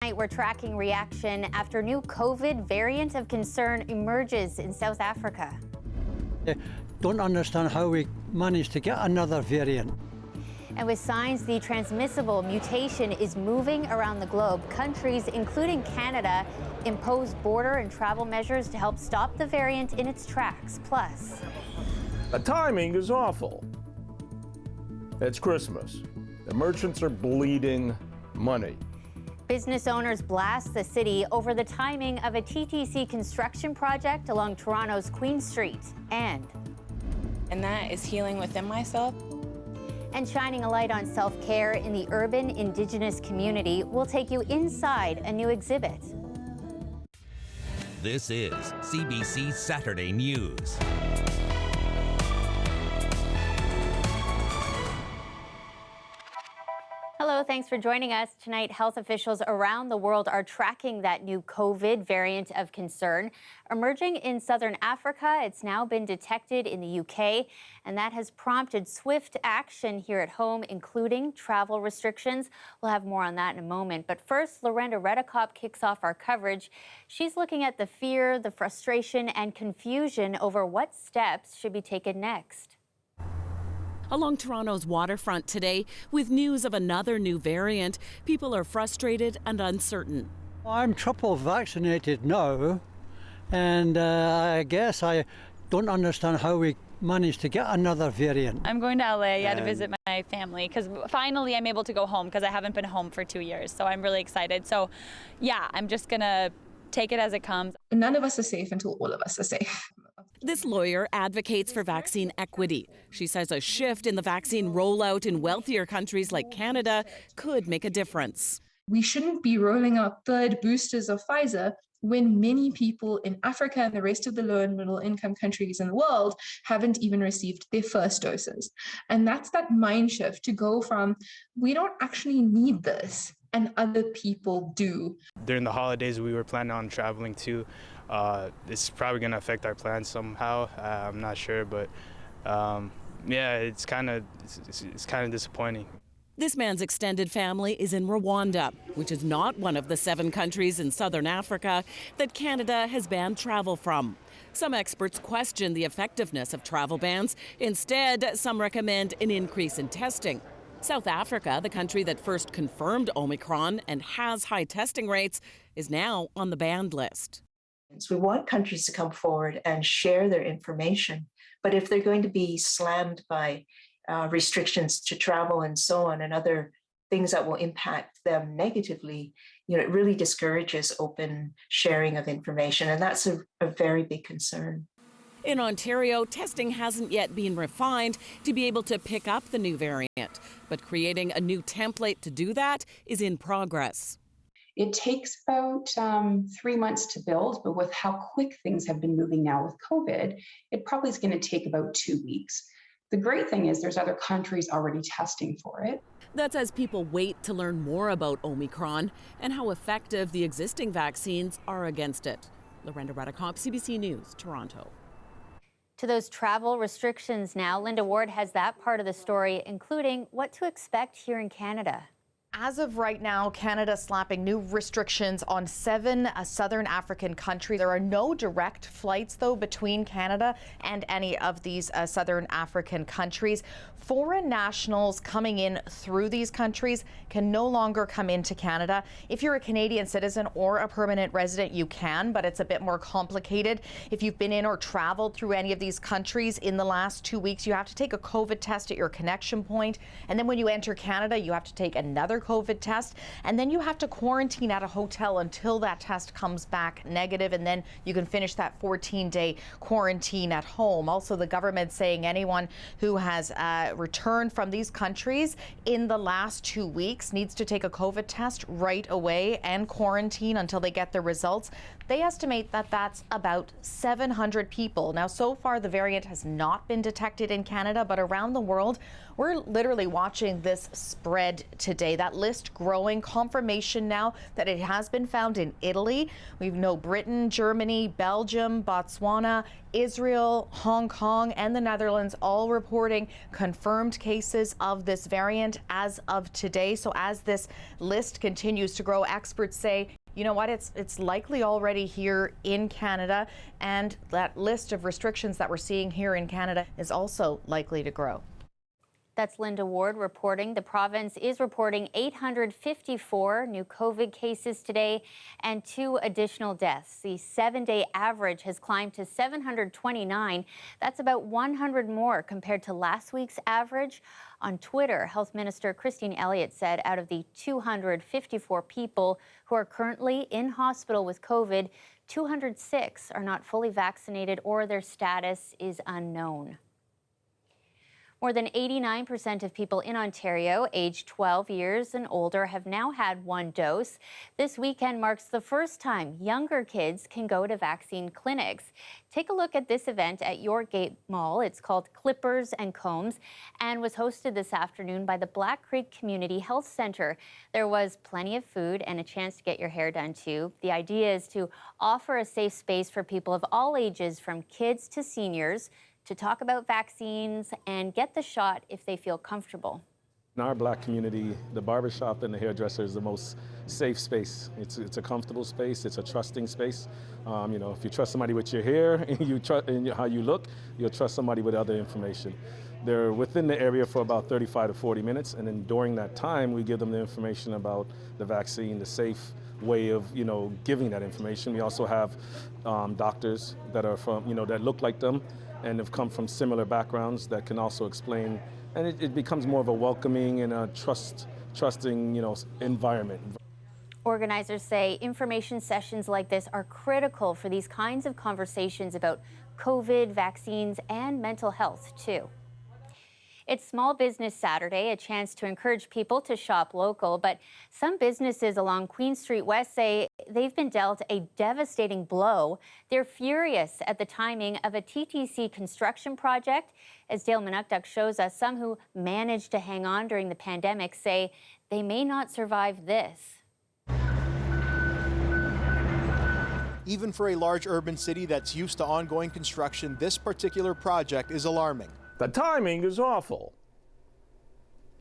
Tonight, we're tracking reaction after new COVID variant of concern emerges in South Africa. I don't understand how we managed to get another variant. And with signs the transmissible mutation is moving around the globe, countries, including Canada, impose border and travel measures to help stop the variant in its tracks. Plus, the timing is awful. It's Christmas. The merchants are bleeding money. business owners blast the city over the timing of a TTC construction project along Toronto's Queen Street. And that is healing within myself. And shining a light on self-care in the urban Indigenous community will take you inside a new exhibit. This is CBC Saturday News. Hello, thanks for joining us. Tonight, health officials around the world are tracking that new COVID variant of concern. Emerging in southern Africa, it's now been detected in the UK, and that has prompted swift action here at home, including travel restrictions. We'll have more on that in a moment. But first, Lorenda Redekop kicks off our coverage. She's looking at the fear, the frustration, and confusion over what steps should be taken next. Along Toronto's waterfront today, with news of another new variant, people are frustrated and uncertain. I'm triple vaccinated now, and I guess I don't understand how we managed to get another variant. I'm going to LA to visit my family because finally I'm able to go home because I haven't been home for 2 years. So I'm really excited. So yeah, I'm just going to take it as it comes. None of us are safe until all of us are safe. This lawyer advocates for vaccine equity. She says a shift in the vaccine rollout in wealthier countries like Canada could make a difference. We shouldn't be rolling out third boosters of Pfizer when many people in Africa and the rest of the low and middle income countries in the world haven't even received their first doses. And that's that mind shift to go from, we don't actually need this, and other people do. During the holidays, we were planning on traveling too. It's probably going to affect our plans somehow. I'm not sure, but yeah, it's kind of disappointing. This man's extended family is in Rwanda, which is not one of the 7 countries in southern Africa that Canada has banned travel from. Some experts question the effectiveness of travel bans. Instead, some recommend an increase in testing. South Africa, the country that first confirmed Omicron and has high testing rates, is now on the banned list. We want countries to come forward and share their information, but if they're going to be slammed by restrictions to travel and so on and other things that will impact them negatively, it really discourages open sharing of information, and that's a very big concern. In Ontario, testing hasn't yet been refined to be able to pick up the new variant, but creating a new template to do that is in progress. It takes about 3 months to build, but with how quick things have been moving now with COVID, it probably is going to take about 2 weeks. The great thing is there's other countries already testing for it. That's as people wait to learn more about Omicron and how effective the existing vaccines are against it. Lorenda Redekop, CBC News, Toronto. To those travel restrictions now, Linda Ward has that part of the story, including what to expect here in Canada. As of right now, Canada slapping new restrictions on 7 southern African countries. There are no direct flights, though, between Canada and any of these southern African countries. Foreign nationals coming in through these countries can no longer come into Canada. If you're a Canadian citizen or a permanent resident, you can, but it's a bit more complicated. If you've been in or traveled through any of these countries in the last 2 weeks, you have to take a COVID test at your connection point. And then when you enter Canada, you have to take another COVID test, and then you have to quarantine at a hotel until that test comes back negative, and then you can finish that 14-day quarantine at home. Also, the government saying anyone who has returned from these countries in the last 2 weeks needs to take a COVID test right away and quarantine until they get the results. They estimate that that's about 700 people. Now, so far, the variant has not been detected in Canada, but around the world, We're literally watching this spread today. That list growing, confirmation now that it has been found in Italy. We know Britain, Germany, Belgium, Botswana, Israel, Hong Kong, and the Netherlands all reporting confirmed cases of this variant as of today. So as this list continues to grow, experts say, you know what, it's likely already here in Canada, and that list of restrictions that we're seeing here in Canada is also likely to grow. That's Linda Ward reporting. The province is reporting 854 new COVID cases today and 2 additional deaths. The 7-day average has climbed to 729. That's about 100 more compared to last week's average. On Twitter, Health Minister Christine Elliott said out of the 254 people who are currently in hospital with COVID, 206 are not fully vaccinated or their status is unknown. More than 89% of people in Ontario aged 12 years and older have now had 1 dose. This weekend marks the first time younger kids can go to vaccine clinics. Take a look at this event at Yorgate Mall. It's called Clippers and Combs and was hosted this afternoon by the Black Creek Community Health Centre. There was plenty of food and a chance to get your hair done too. The idea is to offer a safe space for people of all ages, from kids to seniors, to talk about vaccines and get the shot if they feel comfortable. In our Black community, the barbershop and the hairdresser is the most safe space. It's a comfortable space. It's a trusting space. You know, if you trust somebody with your hair and how you look, you'll trust somebody with other information. They're within the area for about 35 to 40 minutes, and then during that time, we give them the information about the vaccine, the safe way of, you know, giving that information. We also have doctors that are from, you know, that look like them and have come from similar backgrounds that can also explain, and it becomes more of a welcoming and a trusting, you know, environment. Organizers say information sessions like this are critical for these kinds of conversations about COVID, vaccines, and mental health too. It's Small Business Saturday, a chance to encourage people to shop local, but some businesses along Queen Street West say they've been dealt a devastating blow. They're furious at the timing of a TTC construction project. As Dale Manukduk shows us, some who managed to hang on during the pandemic say they may not survive this. Even for a large urban city that's used to ongoing construction, this particular project is alarming. The timing is awful.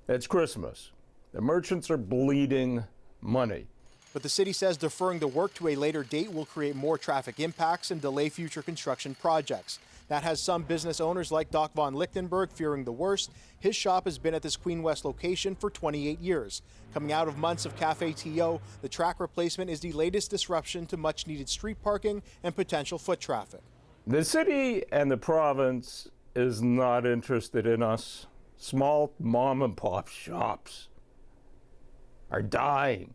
It's Christmas. The merchants are bleeding money. But the city says deferring the work to a later date will create more traffic impacts and delay future construction projects. That has some business owners like Doc Von Lichtenberg fearing the worst. His shop has been at this Queen West location for 28 years. Coming out of months of Cafe TO, the track replacement is the latest disruption to much needed street parking and potential foot traffic. The city and the province is not interested in us. Small mom and pop shops are dying.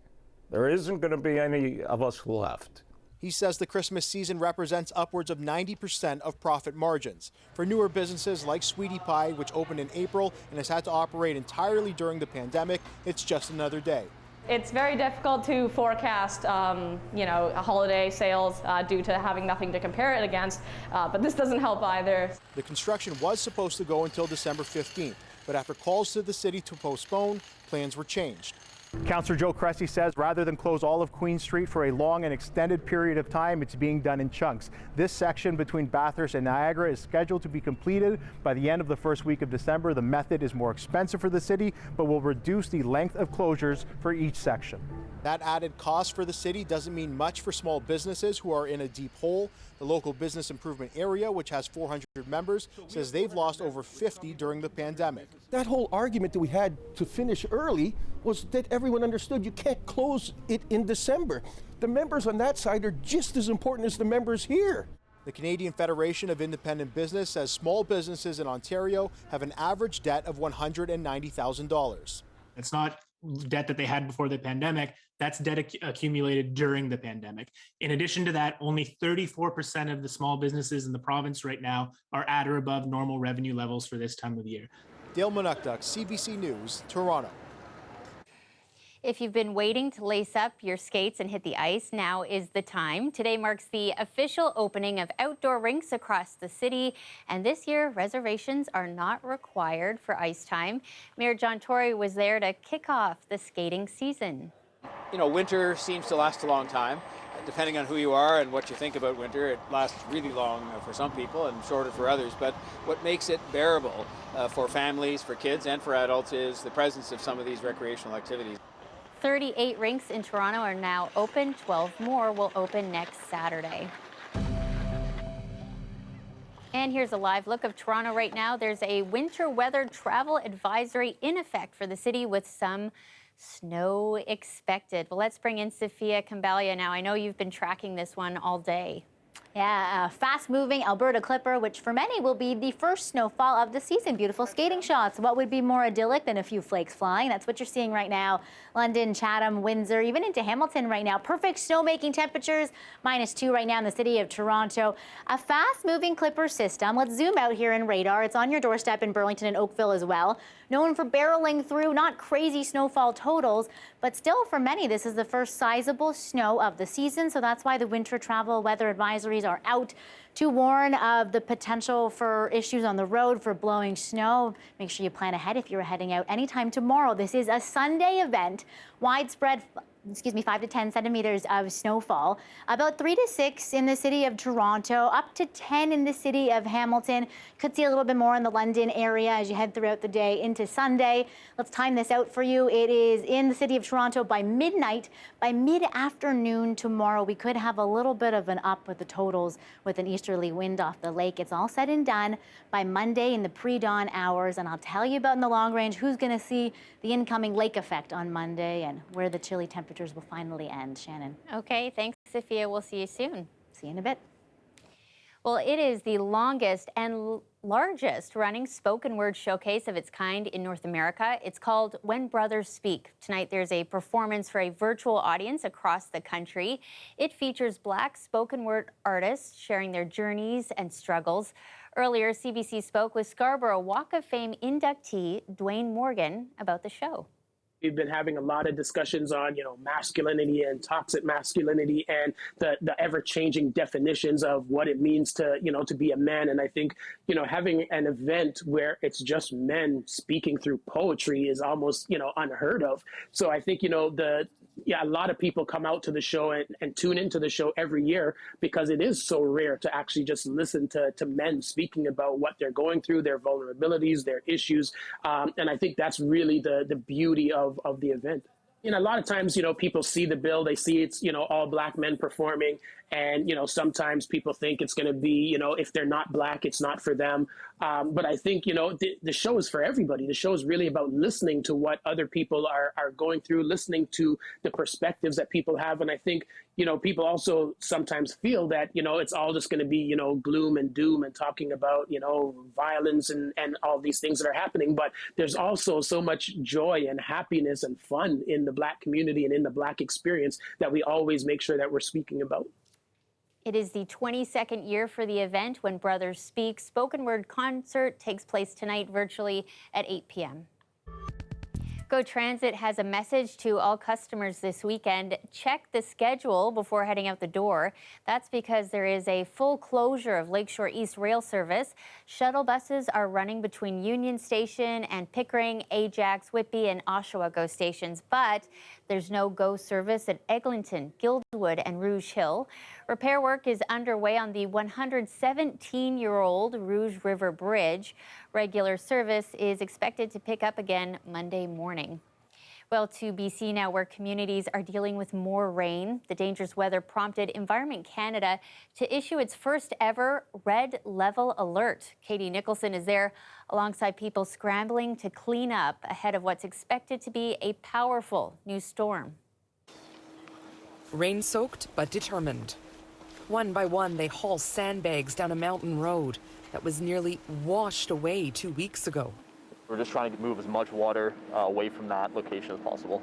There isn't going to be any of us left. He says the Christmas season represents upwards of 90% of profit margins. For newer businesses like Sweetie Pie, which opened in April and has had to operate entirely during the pandemic, it's just another day. It's very difficult to forecast, holiday sales due to having nothing to compare it against, but this doesn't help either. The construction was supposed to go until December 15th, but after calls to the city to postpone, plans were changed. Councillor Joe Cressy says rather than close all of Queen Street for a long and extended period of time, it's being done in chunks. This section between Bathurst and Niagara is scheduled to be completed by the end of the first week of December. The method is more expensive for the city, but will reduce the length of closures for each section. That added cost for the city doesn't mean much for small businesses who are in a deep hole. The local business improvement area, which has 400 members, says they've lost over 50 during the pandemic. That whole argument that we had to finish early was that everyone understood you can't close it in December. The members on that side are just as important as the members here. The Canadian Federation of Independent Business says small businesses in Ontario have an average debt of $190,000. It's not debt that they had before the pandemic. That's debt accumulated during the pandemic. In addition to that, only 34% of the small businesses in the province right now are at or above normal revenue levels for this time of year. Dale Manukduk, CBC News, Toronto. If you've been waiting to lace up your skates and hit the ice, now is the time. Today marks the official opening of outdoor rinks across the city, and this year reservations are not required for ice time. Mayor John Tory was there to kick off the skating season. You know, winter seems to last a long time. Depending on who you are and what you think about winter, it lasts really long for some people and shorter for others. But what makes it bearable for families, for kids, and for adults is the presence of some of these recreational activities. 38 rinks in Toronto are now open. 12 more will open next Saturday. And here's a live look of Toronto right now. There's a winter weather travel advisory in effect for the city with some snow expected. Well, let's bring in Sophia Cambalia now. I know you've been tracking this one all day. Yeah, a fast-moving Alberta Clipper, which for many will be the first snowfall of the season. Beautiful skating shots. What would be more idyllic than a few flakes flying? That's what you're seeing right now. London, Chatham, Windsor, even into Hamilton right now. Perfect snowmaking temperatures, -2 right now in the city of Toronto. A fast-moving Clipper system. Let's zoom out here in radar. It's on your doorstep in Burlington and Oakville as well. Known for barreling through, not crazy snowfall totals, but still for many, this is the first sizable snow of the season. So that's why the winter travel weather advisories are out to warn of the potential for issues on the road for blowing snow. Make sure you plan ahead if you're heading out anytime tomorrow. This is a Sunday event. Widespread 5 to 10 centimeters of snowfall, about 3 to 6 in the city of Toronto, up to 10 in the city of Hamilton. Could see a little bit more in the London area as you head throughout the day into Sunday. Let's time this out for you. It is in the city of Toronto by midnight. By mid-afternoon tomorrow, we could have a little bit of an up with the totals with an easterly wind off the lake. It's all said and done by Monday in the pre-dawn hours, and I'll tell you about in the long range who's going to see the incoming lake effect on Monday and where the chilly temperatures will finally end. Shannon. Okay, thanks, Sophia. We'll see you soon. See you in a bit. Well, it is the longest and largest running spoken word showcase of its kind in North America. It's called When Brothers Speak. Tonight, there's a performance for a virtual audience across the country. It features Black spoken word artists sharing their journeys and struggles. Earlier, CBC spoke with Scarborough Walk of Fame inductee Dwayne Morgan about the show. We've been having a lot of discussions on, masculinity and toxic masculinity and the ever-changing definitions of what it means to, to be a man. And I think, having an event where it's just men speaking through poetry is almost, unheard of. So I think, a lot of people come out to the show and tune into the show every year because it is so rare to actually just listen to men speaking about what they're going through, their vulnerabilities, their issues. And I think that's really the beauty of the event. A lot of times, people see the bill, they see it's, all Black men performing. And, sometimes people think it's going to be, if they're not Black, it's not for them. But I think, the show is for everybody. The show is really about listening to what other people are going through, listening to the perspectives that people have. And I think, people also sometimes feel that, it's all just going to be, gloom and doom and talking about, violence and all these things that are happening. But there's also so much joy and happiness and fun in the Black community and in the Black experience that we always make sure that we're speaking about. It is the 22nd year for the event When Brothers Speak. Spoken word concert takes place tonight virtually at 8 p.m. GO Transit has a message to all customers this weekend. Check the schedule before heading out the door. That's because there is a full closure of Lakeshore East rail service. Shuttle buses are running between Union Station and Pickering, Ajax, Whitby, and Oshawa GO stations, but there's no GO service at Eglinton, Guildwood, and Rouge Hill. Repair work is underway on the 117-year-old Rouge River Bridge. Regular service is expected to pick up again Monday morning. Well, to BC now, where communities are dealing with more rain. The dangerous weather prompted Environment Canada to issue its first ever red level alert. Katie Nicholson is there alongside people scrambling to clean up ahead of what's expected to be a powerful new storm. Rain-soaked but determined. One by one, they haul sandbags down a mountain road that was nearly washed away 2 weeks ago. We're just trying to move as much water away from that location as possible.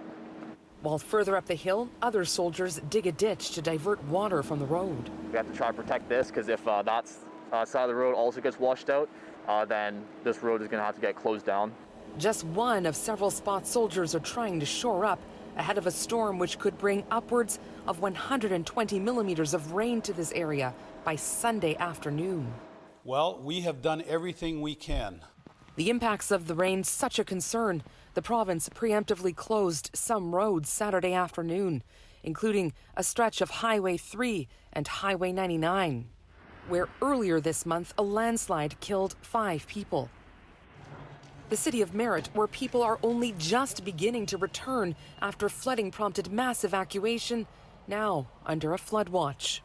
While further up the hill, other soldiers dig a ditch to divert water from the road. We have to try to protect this because if that side of the road also gets washed out, then this road is going to have to get closed down. Just one of several spots soldiers are trying to shore up ahead of a storm which could bring upwards of 120 millimeters of rain to this area by Sunday afternoon. Well, we have done everything we can. The impacts of the rain such a concern. The province preemptively closed some roads Saturday afternoon, including a stretch of Highway 3 and Highway 99, where earlier this month a landslide killed 5 people. The city of Merritt, where people are only just beginning to return after flooding prompted mass evacuation, now under a flood watch.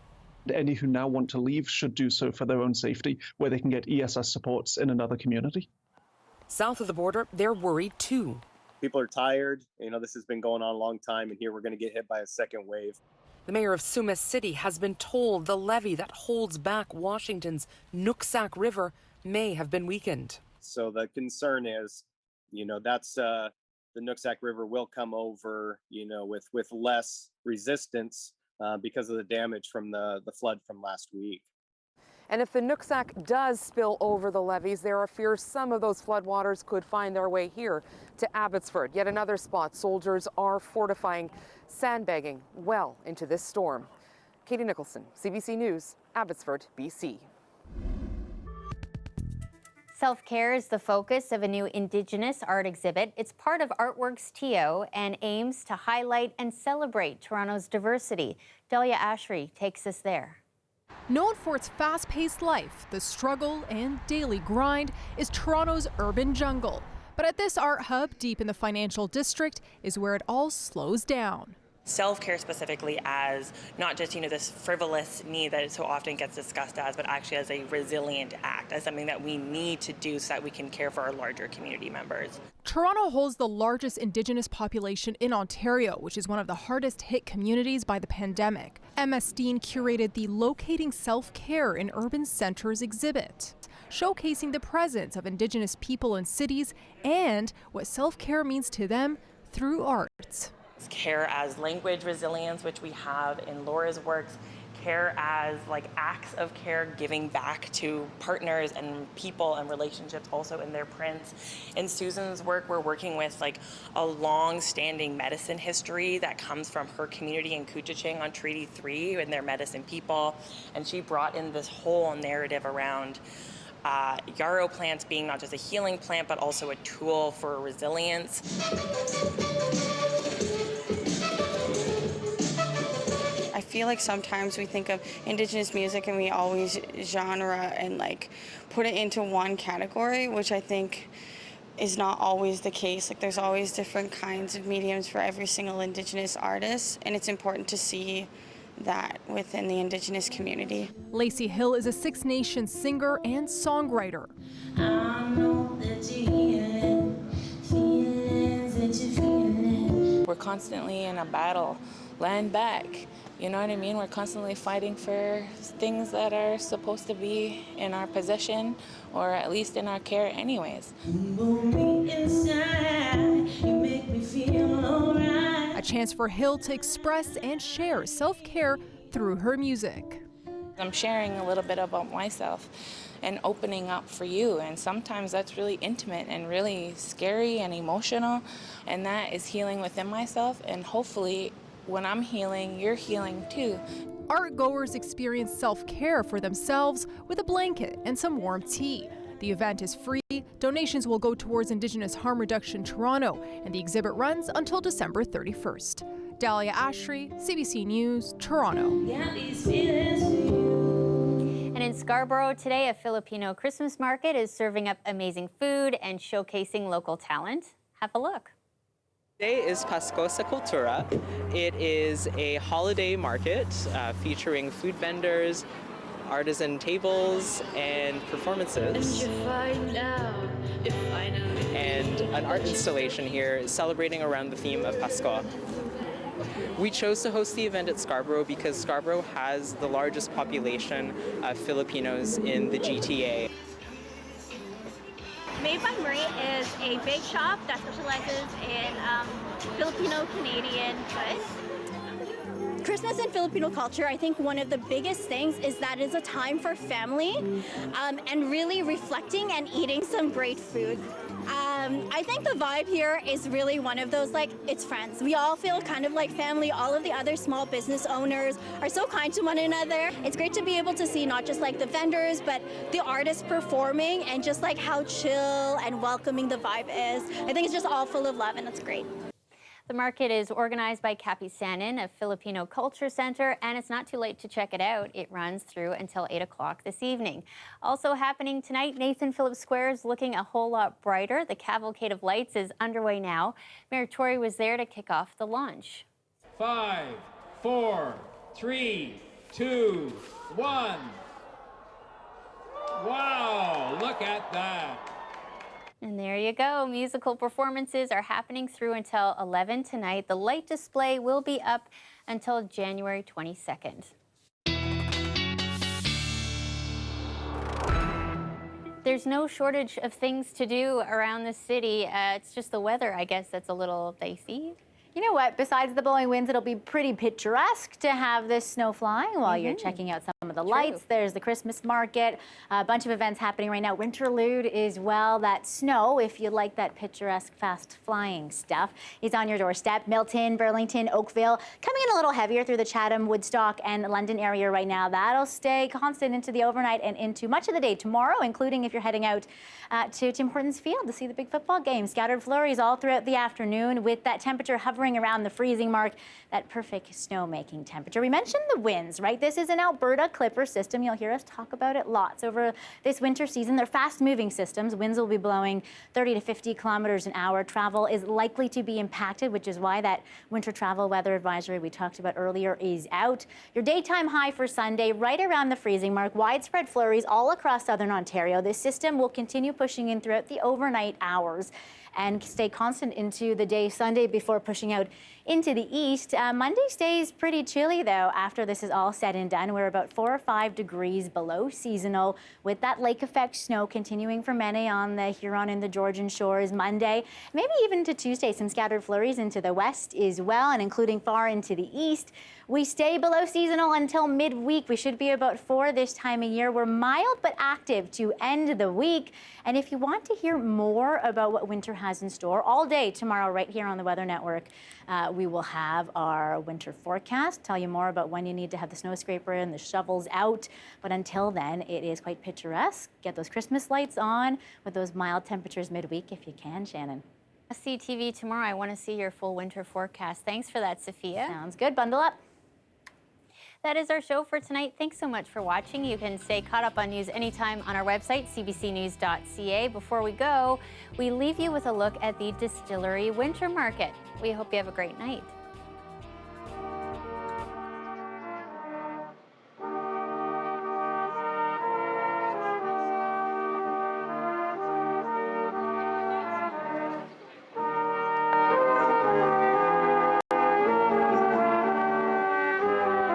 Any who now want to leave should do so for their own safety, where they can get ESS supports in another community. South of the border, they're worried too. People are tired. This has been going on a long time, and here we're going to get hit by a second wave. The mayor of Sumas City has been told the levee that holds back Washington's Nooksack River may have been weakened. So the concern is, that's the Nooksack River will come over, with less resistance because of the damage from the flood from last week. And if the Nooksack does spill over the levees, there are fears some of those floodwaters could find their way here to Abbotsford. Yet another spot soldiers are fortifying, sandbagging well into this storm. Katie Nicholson, CBC News, Abbotsford, BC. Self-care is the focus of a new Indigenous art exhibit. It's part of Artworks TO and aims to highlight and celebrate Toronto's diversity. Delia Ashry takes us there. Known for its fast-paced life, the struggle and daily grind is Toronto's urban jungle. But at this art hub deep in the financial district is where it all slows down. Self-care specifically as not just, this frivolous need that it so often gets discussed as, but actually as a resilient act, as something that we need to do so that we can care for our larger community members. Toronto holds the largest Indigenous population in Ontario, which is one of the hardest hit communities by the pandemic. Emma Steen curated the Locating Self-Care in Urban Centres exhibit, showcasing the presence of Indigenous people in cities and what self-care means to them through arts. Care as language resilience, which we have in Laura's works, care as acts of care, giving back to partners and people and relationships also in their prints. In Susan's work, we're working with a long-standing medicine history that comes from her community in Couchiching on Treaty 3 and their medicine people. And she brought in this whole narrative around yarrow plants being not just a healing plant, but also a tool for resilience. I feel like sometimes we think of Indigenous music and we always genre and put it into one category, which I think is not always the case. There's always different kinds of mediums for every single Indigenous artist, and it's important to see that within the Indigenous community. Lacey Hill is a Six Nations singer and songwriter. I know that you're feelings that you're feeling. We're constantly in a battle, land back. You know what I mean? We're constantly fighting for things that are supposed to be in our possession or at least in our care anyways. A chance for Hill to express and share self-care through her music. I'm sharing a little bit about myself and opening up for you, and sometimes that's really intimate and really scary and emotional, and that is healing within myself, and hopefully when I'm healing, you're healing too. Art goers experience self-care for themselves with a blanket and some warm tea. The event is free. Donations will go towards Indigenous Harm Reduction Toronto, and the exhibit runs until December 31st. Delia Ashry, CBC News, Toronto. And in Scarborough today, a Filipino Christmas market is serving up amazing food and showcasing local talent. Have a look. Today is Pasko sa Kultura. It is a holiday market featuring food vendors, artisan tables, and performances. And an art installation here celebrating around the theme of Pasko. We chose to host the event at Scarborough because Scarborough has the largest population of Filipinos in the GTA. Made by Marie is a bake shop that specializes in Filipino-Canadian goods. Christmas in Filipino culture, I think one of the biggest things is that it's a time for family and really reflecting and eating some great food. I think the vibe here is really one of those, like, it's friends. We all feel kind of like family. All of the other small business owners are so kind to one another. It's great to be able to see not just like the vendors, but the artists performing, and just like how chill and welcoming the vibe is. I think it's just all full of love, and it's great. The market is organized by Kapisanan, a Filipino culture center, and it's not too late to check it out. It runs through until 8 o'clock this evening. Also happening tonight, Nathan Phillips Square is looking a whole lot brighter. The Cavalcade of Lights is underway now. Mayor Tory was there to kick off the launch. 5, 4, 3, 2, 1. Wow, look at that. And there you go. Musical performances are happening through until 11 tonight. The light display will be up until January 22nd. There's no shortage of things to do around the city. It's just the weather, I guess, that's a little dicey. You know what? Besides the blowing winds, it'll be pretty picturesque to have this snow flying while you're checking out some of the lights. There's the Christmas market, a bunch of events happening right now. Winterlude is, well, that snow, if you like that picturesque, fast flying stuff, is on your doorstep. Milton, Burlington, Oakville, coming in a little heavier through the Chatham, Woodstock, and London area right now. That'll stay constant into the overnight and into much of the day tomorrow, including if you're heading out to Tim Hortons Field to see the big football game. Scattered flurries all throughout the afternoon with that temperature hovering around the freezing mark, that perfect snowmaking temperature. We mentioned the winds, right? This is an Alberta Clipper system. You'll hear us talk about it lots over this winter season. They're fast-moving systems. Winds will be blowing 30 to 50 kilometers an hour. Travel is likely to be impacted, which is why that winter travel weather advisory we talked about earlier is out. Your daytime high for Sunday, right around the freezing mark. Widespread flurries all across southern Ontario. This system will continue pushing in throughout the overnight hours and stay constant into the day Sunday before pushing out into the east. Monday stays pretty chilly, though, after this is all said and done. We're about 4 or 5 degrees below seasonal, with that lake effect snow continuing for many on the Huron and the Georgian shores Monday, maybe even to Tuesday. Some scattered flurries into the west as well, and including far into the east. We stay below seasonal until midweek. We should be about 4 this time of year. We're mild but active to end the week. And if you want to hear more about what winter has in store, all day tomorrow right here on the Weather Network, we will have our winter forecast, tell you more about when you need to have the snow scraper and the shovels out. But until then, it is quite picturesque. Get those Christmas lights on with those mild temperatures midweek if you can, Shannon. CTV tomorrow. I want to see your full winter forecast. Thanks for that, Sophia. Sounds good. Bundle up. That is our show for tonight. Thanks so much for watching. You can stay caught up on news anytime on our website, cbcnews.ca. Before we go, we leave you with a look at the Distillery Winter Market. We hope you have a great night.